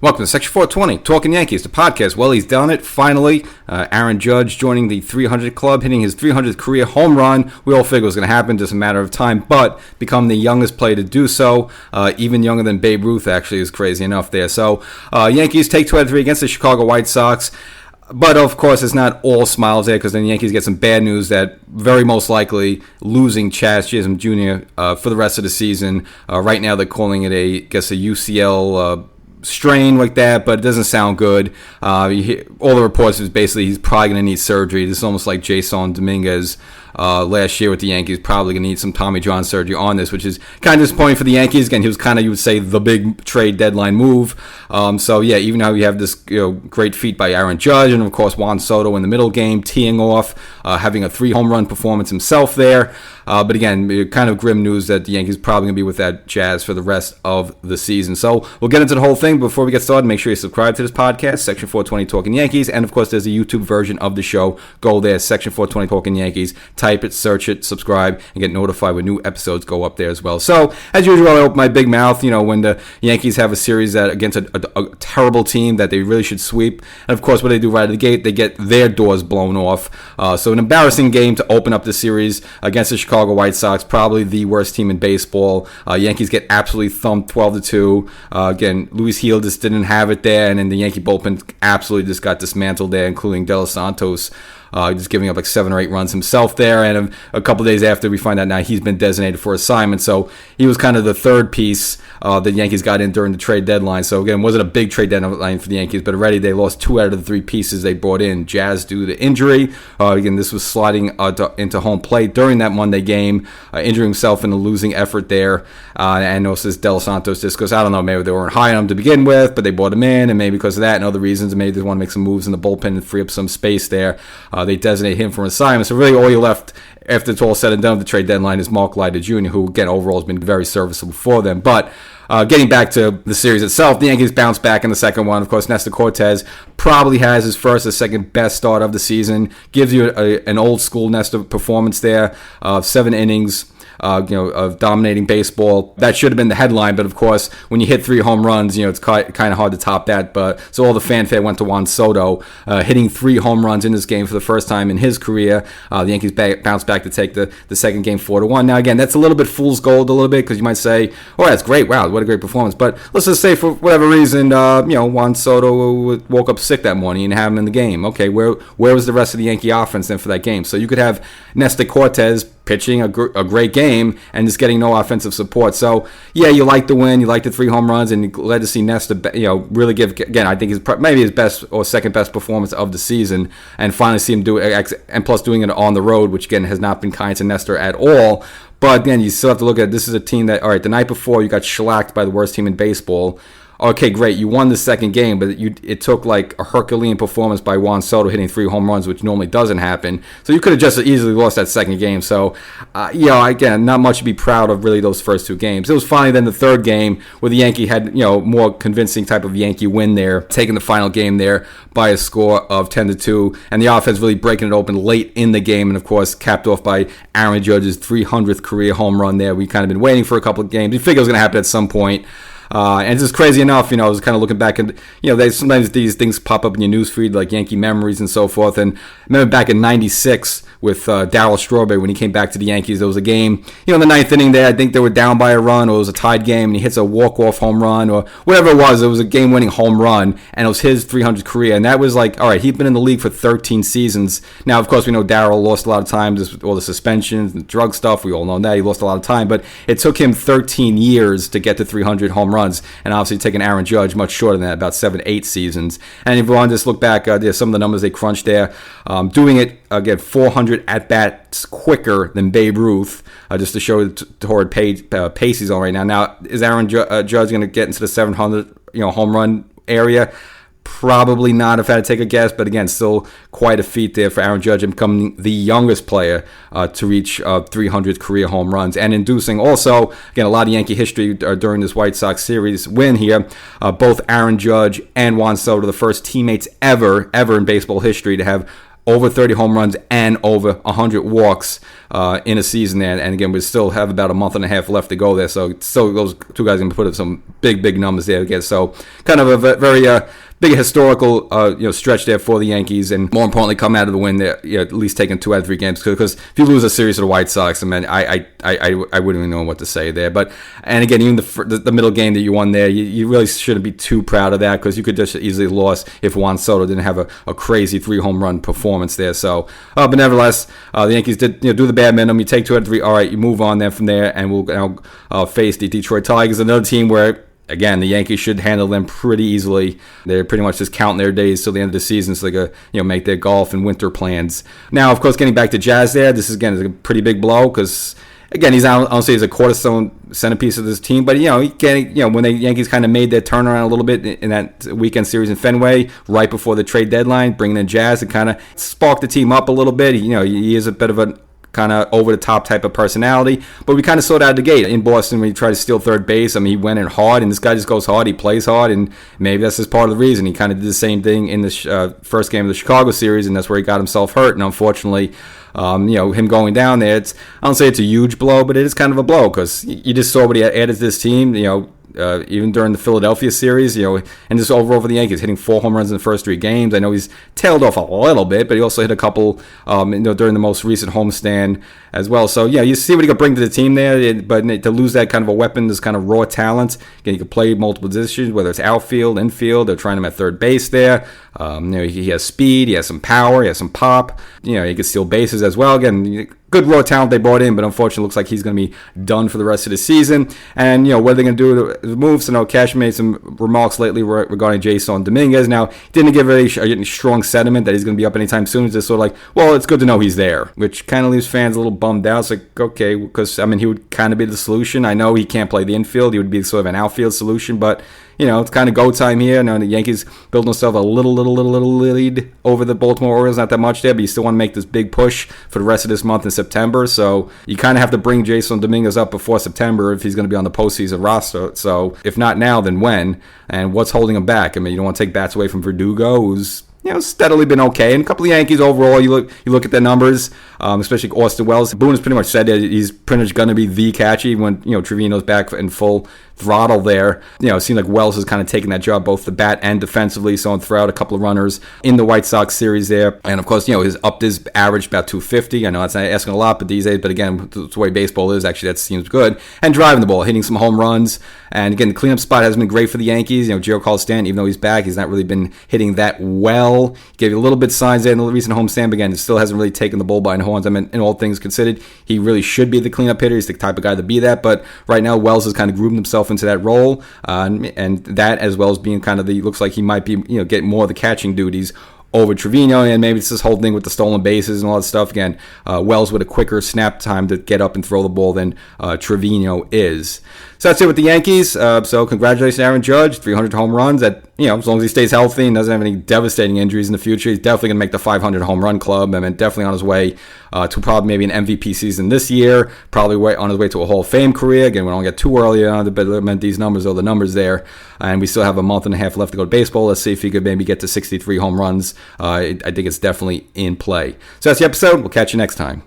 Welcome to Section 420, Talkin Yankees, the podcast. Well, he's done it, finally. Aaron Judge joining the 300 club, hitting his 300th career home run. We all figured it was going to happen, just a matter of time, but become the youngest player to do so, even younger than Babe Ruth, actually, is crazy enough there. So, Yankees take 2 out of 3 against the Chicago White Sox. But, of course, it's not all smiles there, because then the Yankees get some bad news that very most likely losing Chas Chisholm Jr. For the rest of the season. Right now they're calling it a UCL strain like that, but it doesn't sound good. All the reports is basically he's probably going to need surgery. This is almost like Jason Dominguez last year with the Yankees, probably going to need some Tommy John surgery on this, which is kind of disappointing for the Yankees. Again, he was kind of, you would say, the big trade deadline move. So, yeah, even though you have this great feat by Aaron Judge and, of course, Juan Soto in the middle game, teeing off, having a 3 home run performance himself there. But again, kind of grim news that the Yankees probably going to be with that Jazz for the rest of the season. So we'll get into the whole thing. Before we get started, make sure you subscribe to this podcast, Section 420 Talkin Yankees. And, of course, there's a YouTube version of the show. Go there, Section 420 Talkin Yankees. Type it, search it, subscribe, and get notified when new episodes go up there as well. So, as usual, I open my big mouth, when the Yankees have a series that against a terrible team that they really should sweep. And, of course, what they do right out of the gate, they get their doors blown off. So an embarrassing game to open up the series against the Chicago White Sox, probably the worst team in baseball. Yankees get absolutely thumped 12-2. Again, Luis Gil just didn't have it there, and then the Yankee bullpen absolutely just got dismantled there, including De Los Santos. Just giving up like 7 or 8 runs himself there. And a couple days after, we find out now he's been designated for assignment. So he was kind of the third piece that the Yankees got in during the trade deadline. So again, wasn't a big trade deadline for the Yankees, but already they lost 2 out of the 3 pieces they brought in. Jazz due to injury. Again, this was sliding into home plate during that Monday game, injuring himself in a losing effort there. And also this De Los Santos, just because, I don't know, maybe they weren't high on him to begin with, but they brought him in, and maybe because of that and other reasons, maybe they want to make some moves in the bullpen and free up some space there. They designate him for an assignment. So really all you left after it's all said and done with the trade deadline is Mark Leiter Jr., who, again, overall has been very serviceable for them. But getting back to the series itself, the Yankees bounced back in the second one. Of course, Nestor Cortes probably has his first or second best start of the season. Gives you an old-school Nestor performance there of 7 innings. Of dominating baseball. That should have been the headline, but of course, when you hit 3 home runs, it's kind of hard to top that. But so all the fanfare went to Juan Soto, hitting 3 home runs in this game for the first time in his career. The Yankees bounced back to take the second game 4-1. Now, again, that's a little bit fool's gold, a little bit, because you might say, "Oh, that's great! Wow, what a great performance!" But let's just say, for whatever reason, Juan Soto woke up sick that morning and have him in the game. Okay, where was the rest of the Yankee offense then for that game? So you could have Nestor Cortes pitching a great game and just getting no offensive support. So, yeah, you like the win. You like the 3 home runs, and you're glad to see Nestor, really give, again, I think maybe his best or second best performance of the season, and finally see him do it, and plus doing it on the road, which, again, has not been kind to Nestor at all. But, again, you still have to look at, this is a team that, all right, the night before you got shellacked by the worst team in baseball. Okay, great. You won the second game, but it took like a Herculean performance by Juan Soto hitting 3 home runs, which normally doesn't happen. So you could have just easily lost that second game. So, again, not much to be proud of really those first 2 games. It was finally then the third game where the Yankee had, more convincing type of Yankee win there, taking the final game there by a score of 10-2, and the offense really breaking it open late in the game, and of course capped off by Aaron Judge's 300th career home run there. We kind of been waiting for a couple of games. We figured it was going to happen at some point. And it's just crazy enough, I was kind of looking back and, sometimes these things pop up in your newsfeed, like Yankee memories and so forth. And I remember back in 96 with Darryl Strawberry when he came back to the Yankees, there was a game, in the 9th inning there, I think they were down by a run, or it was a tied game, and he hits a walk-off home run, or whatever it was a game-winning home run, and it was his 300th career. And that was like, all right, he'd been in the league for 13 seasons. Now, of course, we know Darryl lost a lot of time, with all the suspensions and drug stuff. We all know that. He lost a lot of time, but it took him 13 years to get to 300 home runs. And obviously taking Aaron Judge much shorter than that, about 7-8 seasons. And if you want to just look back, there's some of the numbers they crunched there. Doing it, again, 400 at-bats quicker than Babe Ruth, just to show the torrid pace he's on right now. Now, is Aaron Judge going to get into the 700 home run area? Probably not, if I had to take a guess, but again, still quite a feat there for Aaron Judge and becoming the youngest player to reach 300 career home runs, and inducing also, again, a lot of Yankee history during this White Sox series win here. Both Aaron Judge and Juan Soto, the first teammates ever in baseball history to have over 30 home runs and over 100 walks in a season there. And again, we still have about a month and a half left to go there. So still those two guys are going to put up some big numbers there again. So kind of a very big historical stretch there for the Yankees, and more importantly, come out of the win there, at least taking 2 out of 3 games. Because if you lose a series to the White Sox, I mean, I wouldn't even know what to say there. But and again, even the middle game that you won there, you really shouldn't be too proud of that, because you could just easily lost if Juan Soto didn't have a crazy 3 home run performance there. So, but nevertheless, the Yankees did do the bare minimum. You take 2 out of 3. All right, you move on there from there, and we'll now face the Detroit Tigers, another team where, again, the Yankees should handle them pretty easily. They're pretty much just counting their days till the end of the season, so they can make their golf and winter plans. Now, of course, getting back to Jazz there, this is a pretty big blow, because again, I don't say he's a cornerstone centerpiece of this team, but when the Yankees kind of made their turnaround a little bit in that weekend series in Fenway right before the trade deadline, bringing in Jazz, it kind of sparked the team up a little bit. He is a bit of a kind of over-the-top type of personality, but we kind of saw it out of the gate in Boston when he tried to steal third base. I mean, he went in hard, and this guy just goes hard. He plays hard, and maybe that's just part of the reason. He kind of did the same thing in the first game of the Chicago series, and that's where he got himself hurt, and unfortunately, him going down there, I don't say it's a huge blow, but it is kind of a blow, because you just saw what he added to this team, even during the Philadelphia series, and just over the Yankees, hitting 4 home runs in the first 3 games. I know he's tailed off a little bit, but he also hit a couple, during the most recent homestand as well. So, you see what he could bring to the team there, but to lose that kind of a weapon, this kind of raw talent, again, he could play multiple positions, whether it's outfield, infield. They're trying him at third base there. He has speed, he has some power, he has some pop. He can steal bases as well. Again, good raw talent they brought in, but unfortunately, it looks like he's going to be done for the rest of the season. And what are they going to do with the moves? So, Cash made some remarks lately regarding Jason Dominguez. Now, he didn't give a strong sentiment that he's going to be up anytime soon. It's just sort of like, well, it's good to know he's there, which kind of leaves fans a little bummed out. It's like, okay, because he would kind of be the solution. I know he can't play the infield; he would be sort of an outfield solution, but it's kind of go time here. Now the Yankees built themselves a little lead over the Baltimore Orioles, not that much there, but you still want to make this big push for the rest of this month in September. So you kind of have to bring Jason Dominguez up before September if he's going to be on the postseason roster. So if not now, then when? And what's holding him back? You don't want to take bats away from Verdugo, who's steadily been okay. And a couple of Yankees overall, you look at their numbers, especially Austin Wells. Boone has pretty much said that he's pretty much going to be the catcher when Trevino's back in full throttle there. It seemed like Wells has kind of taken that job, both the bat and defensively, so throw out a couple of runners in the White Sox series there. And of course, his upped his average about 250. I know that's not asking a lot, but these days, but again, the way baseball is, actually that seems good. And driving the ball, hitting some home runs. And again, the cleanup spot has been great for the Yankees. Giancarlo Stanton, even though he's back, he's not really been hitting that well. He gave you a little bit of signs there in the recent homestand, but again, still hasn't really taken the bull by the horns. In all things considered, he really should be the cleanup hitter. He's the type of guy to be that. But right now, Wells has kind of groomed himself into that role, and that, as well as being kind of looks like he might be, getting more of the catching duties over Trevino, and maybe it's this whole thing with the stolen bases and all that stuff. Again, Wells with a quicker snap time to get up and throw the ball than Trevino is. So that's it with the Yankees. So congratulations, Aaron Judge, 300 home runs. That as long as he stays healthy and doesn't have any devastating injuries in the future, he's definitely going to make the 500 home run club. Definitely on his way to probably maybe an MVP season this year. Probably on his way to a Hall of Fame career. Again, we don't get too early on, but these numbers are the numbers there. And we still have a month and a half left to go to baseball. Let's see if he could maybe get to 63 home runs. I think it's definitely in play. So that's the episode. We'll catch you next time.